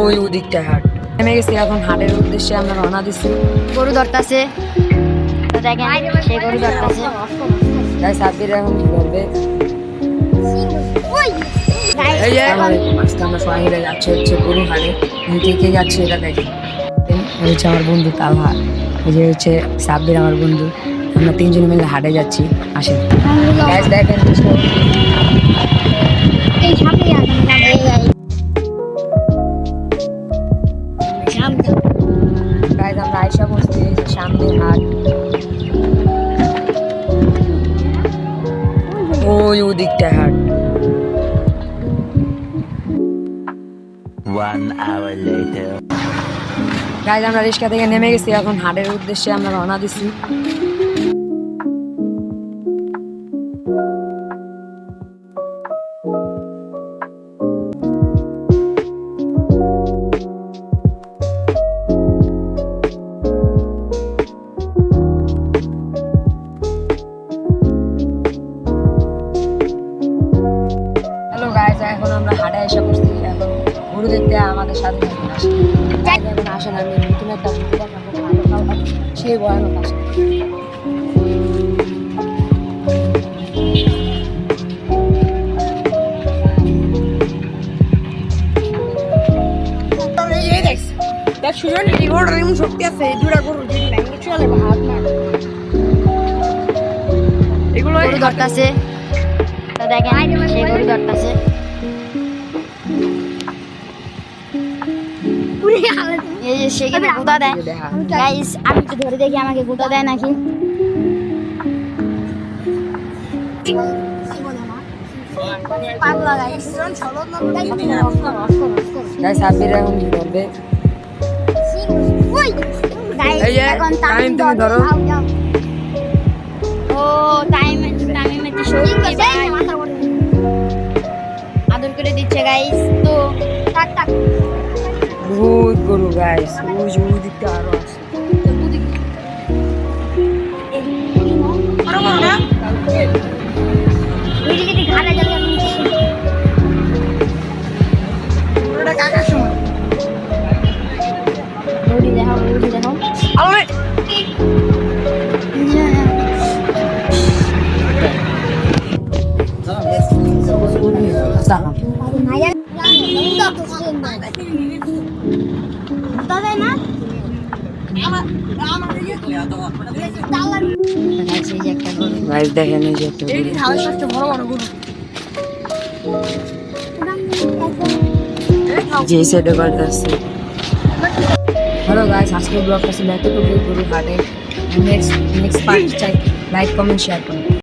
ওই ওদিকটা হাট নেমে গেছি। এখন হাটের উদ্দেশ্যে আমরা রওনা দিচ্ছি। গরু ধরতাছে, তো দেখেন সেই গরু ধরতাছে। তাই সাব্বির এখন কি করবে? আজকে আমরা সবাই মিলে যাচ্ছি হচ্ছে গরু হাটে। কে যাচ্ছে এটা দেখেন। এই হচ্ছে আমার বন্ধু তালহা, এই যে হচ্ছে সাব্বির আমার বন্ধু। আমরা তিনজন মিলে হাটে যাচ্ছি। আসেন গাইস, দেখেন এই সামনে গাইস আমরা আয়সা বসছি সামনে হাট। ওই ওদিকটা হাট। 1 hour later. গাইস আমরা রিক্সা থেকে নেমে গেছি। এখন হাটের উদ্দেশ্যে আমরা রওনা দিচ্ছি। হ্যালো গাইস, এখন আমরা হাটে এসে বসছি। এখন গরু দেখতে আমাদের সাথে থাকুন। এখন আসেন, আমি নতুন একটা গরু দেখাবো, সেই ভয়ানক আসে। গরু ধরতাছে, তো দেখেন সেই গরু ধরতাছে। এই যে সে কিন্তু গুঁতা দেয়। গাইস আমি তো ধরে দেখি আমাকে গুঁতা দেয় নাকি। গাইস সাব্বির এখন কি করবে? এখন টাইম তুমি ধরো। ও টাইমে তো শরীর আদর করে দিচ্ছে গাইস। তো টাক বহুত গরু গাইস, ওই যে ওই দিকটা আরো আছে। গাইস দেখেন এই যে একটা যে সাইডে করতেছে। হ্যালো গাইস, আজকের ব্লগটা ছিল এতটুকু। গরু হাটে নেক্সট পার্ট চাই। লাইক কমেন্ট শেয়ার করুন।